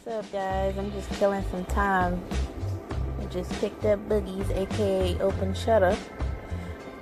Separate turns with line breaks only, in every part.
What's up, guys? I'm just killing some time. I just picked up Boogies, aka Open Shutter,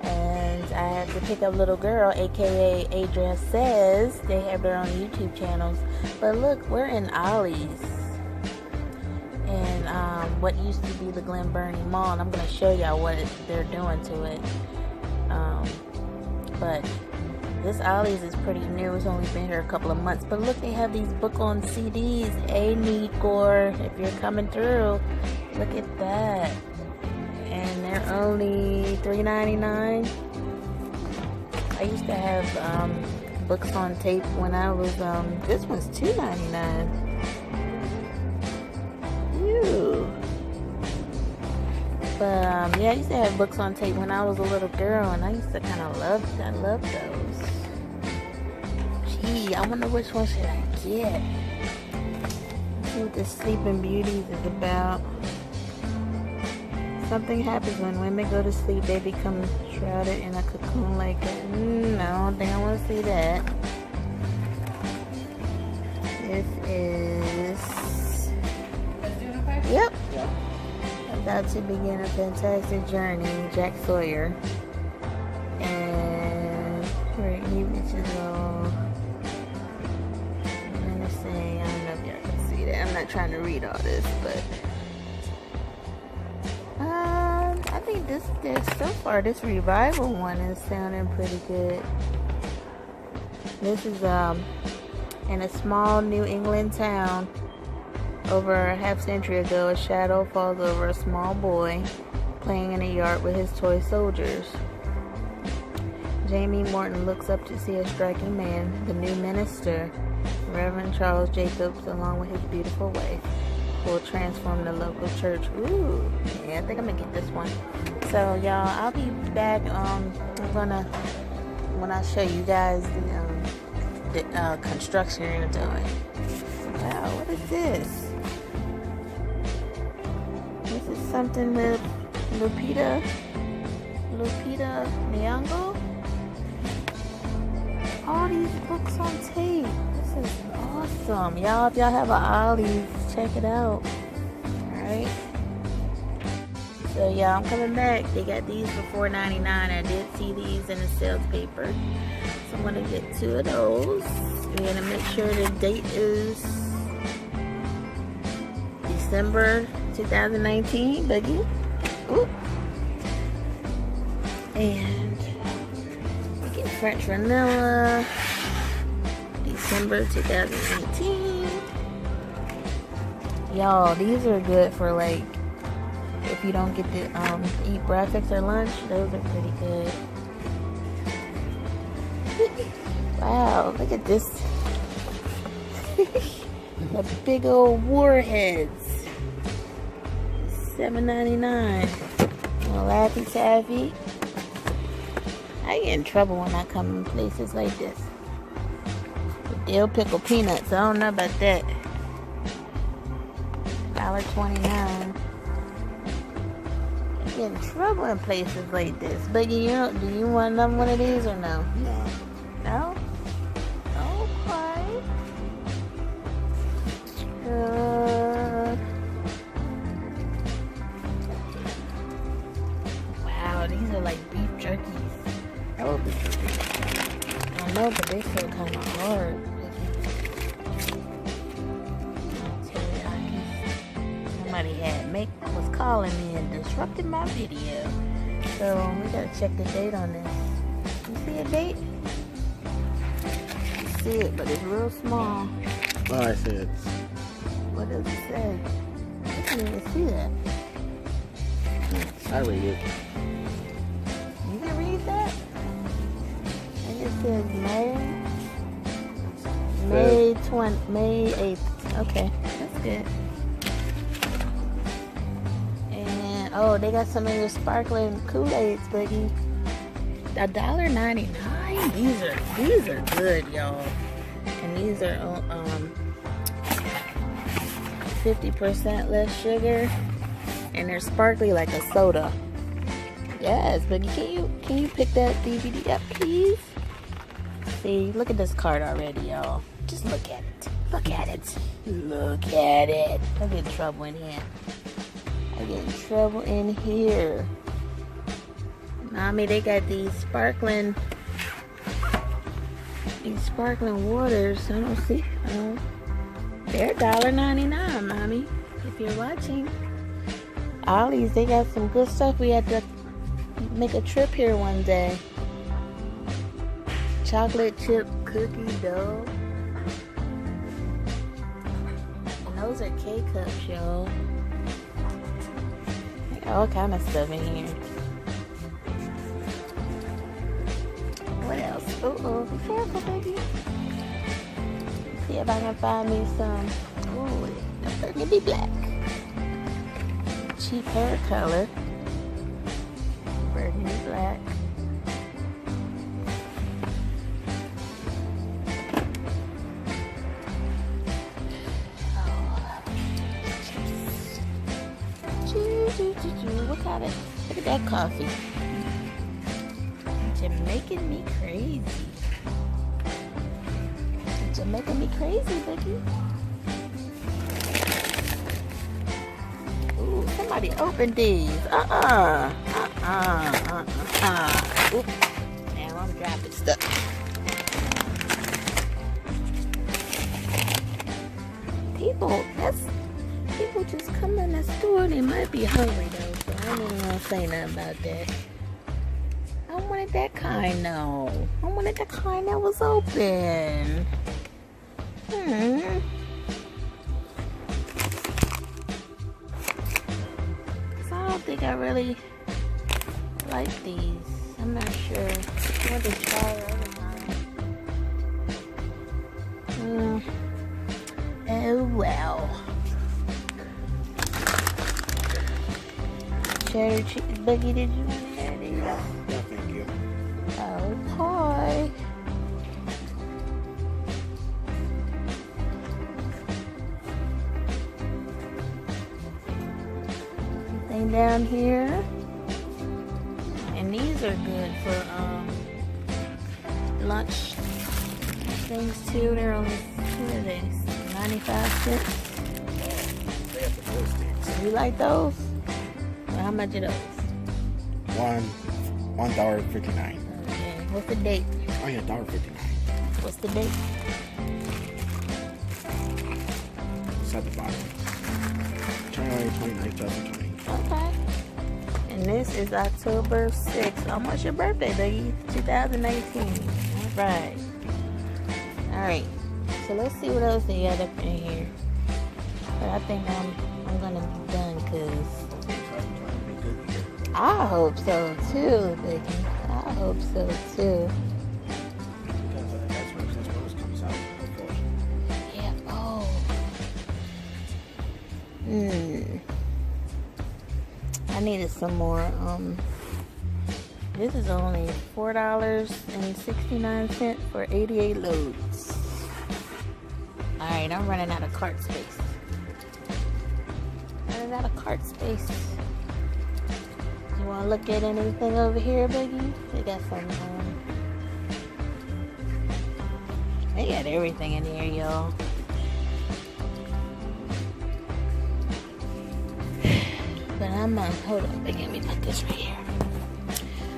and I had to pick up Little Girl, aka Adria Says. They have their own YouTube channels. But look, we're in Ollies, and what used to be the Glen Burnie Mall, and I'm going to show y'all what they're doing to it. But this Ollies is pretty new. It's only been here a couple of months. But look, they have these book on CDs. Hey, Negor, if you're coming through, look at that. And they're only $3.99. I used to have books on tape when I was, this one's $2.99. Ew. But, yeah, I used to have books on tape when I was a little girl, and I used to kind of love those. Gee, I wonder which one should I get? Let's see what the Sleeping Beauties is about. Something happens when women go to sleep. They become shrouded in a cocoon like that. No, I don't think I want to see that. This is... Yep. About to begin a fantastic journey, Jack Sawyer. And where evenings is all. I'm gonna say, I don't know if y'all can see that. I'm not trying to read all this, but I think this so far this revival one is sounding pretty good. This is in a small New England town. Over a half-century ago, a shadow falls over a small boy playing in a yard with his toy soldiers. Jamie Morton looks up to see a striking man, the new minister, Reverend Charles Jacobs, along with his beautiful wife, who will transform the local church. Ooh, yeah, I think I'm gonna get this one. So, y'all, I'll be back. When I show you guys the construction they're doing. Wow, what is this? This is something with Lupita Nyong'o. All these books on tape. This is awesome. Y'all, if y'all have an Ollies, check it out. Alright. So, yeah, I'm coming back. They got these for $4.99. I did see these in the sales paper. So, I'm going to get 2 of those. We're going to make sure the date is December 2019, Boogie. Ooh. And we get French Vanilla, December 2019. Y'all, these are good for, like, if you don't get to eat breakfast or lunch. Those are pretty good. Wow, look at this. The big old warheads. $7.99. Laffy Taffy. I get in trouble when I come in places like this. The dill pickle peanuts. I don't know about that. $1.29. I get in trouble in places like this. But do you want another one of these or no? No. No? Okay. Wow, these are like beef jerkies. That would be good. I don't know, but they feel kind of hard. Somebody was calling me and disrupted my video. So we gotta check the date on this. You see a date? You see it, but it's real small.
Oh, I see it.
What does it say? I can't even see that.
I read it.
You can read that? And it says May 8th. Okay, that's good. And oh, they got some of your sparkling Kool-Aids, Boogie. $1.99. These are good, y'all. And these are 50% less sugar, and they're sparkly like a soda. Yes, but can you pick that DVD up, please? See, look at this card already, y'all. Just look at it. Look at it. Look at it. I get in trouble in here. I get in trouble in here. Mommy, they got these sparkling waters. I don't see. They're $1.99, Mommy. If you're watching. Ollies, they got some good stuff. We had to make a trip here one day. Chocolate chip cookie dough. And those are K-cups, y'all. All kind of stuff in here. What else? Uh-oh, be careful, baby. See if I can find me some. Ooh, it's starting to be black. Cheap hair color. Burnie black. What kind of, look at that coffee. You're making me crazy. You're making me crazy, Vicky. Ooh, somebody opened these. Oops. Now I'm dropping stuff. People just come in the store. They might be hungry though, so I don't even want to say nothing about that. I wanted that kind though. I wanted the kind that was open. So I don't think I really like these. I'm not sure. I want to try it other time. Oh well. Cheddar cheese. Buggy, did you want to add it?
Yeah, thank you.
Oh, pie. Anything down here? And these are good for lunch things too. They're only 95 cents.
They have the full sticks.
You like those? How much are those?
$1.59.
Okay. What's the date?
Oh yeah, $1.59.
What's the date?
It's at the bottom. January 29th, 2020.
Okay. And this is October 6th. Almost your birthday, baby. 2019. Alright. Alright. So let's see what else they got up in here. But I think I'm gonna be done because I hope so too, Vicky. I hope so too.
That's where this comes out, of course.
Yeah. Oh. I needed some more. This is only $4.69 for 88 loads. Alright, I'm running out of cart space. Running out of cart space. You want to look at anything over here, Biggie? They got some, they got everything in here, y'all. But I'm hold on, Biggie, let me put this right here.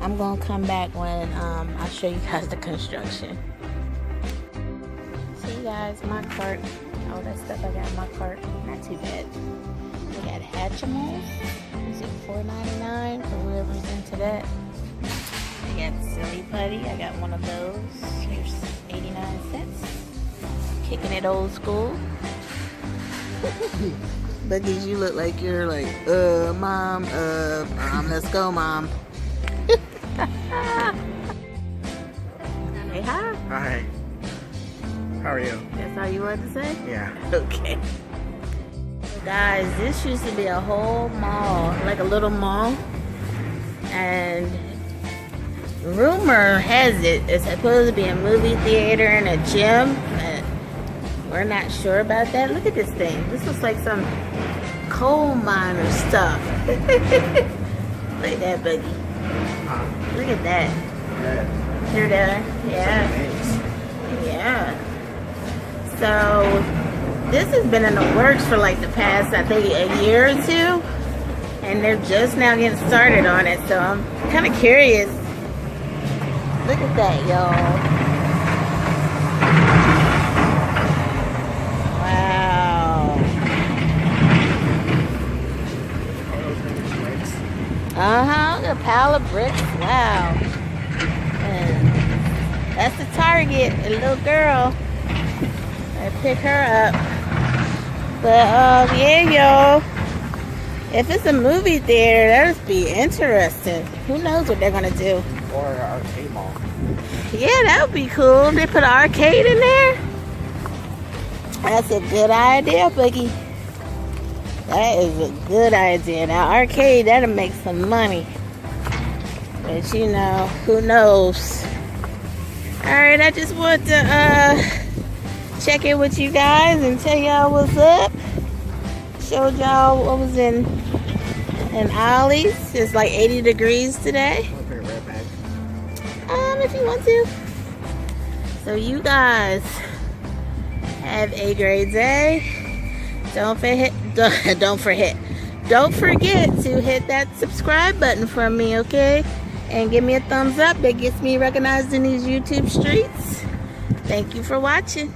I'm gonna come back when I show you guys the construction. See, guys, my cart, all that stuff I got in my cart, not too bad. We got Hatchimals. Is it $4.99 for whoever's into that? I got Silly Putty. I got one of those. Here's 89 cents. Kicking it old school. Buggies, you look like you're like, mom, let's go, mom. Hey, hi.
Hi. How are you?
That's all you wanted to say?
Yeah.
Okay. Guys, this used to be a whole mall, like a little mall, and rumor has it it's supposed to be a movie theater and a gym, but we're not sure about that. Look at this thing. This looks like some coal miner stuff. Look at that, Buggy. Look at that.
Yeah.
Hear that? Yeah. Yeah. So this has been in the works for like the past, I think, a year or two. And they're just now getting started on it. So I'm kind of curious. Look at that, y'all. Wow. A pile of bricks. Wow. And that's the target, a little girl. I pick her up. But yeah, y'all. If it's a movie theater, that'd be interesting. Who knows what they're gonna do?
Or an arcade mall.
Yeah, that would be cool. They put an arcade in there. That's a good idea, Boogie. That is a good idea. Now, arcade, that'll make some money. But you know, who knows? Alright, I just want to check in with you guys and tell y'all what's up. Showed y'all what was in Ollies. It's like 80 degrees today.
I'll bring it right back.
If you want to. So you guys have a great day. Don't forget to hit that subscribe button for me, okay? And give me a thumbs up. That gets me recognized in these YouTube streets. Thank you for watching.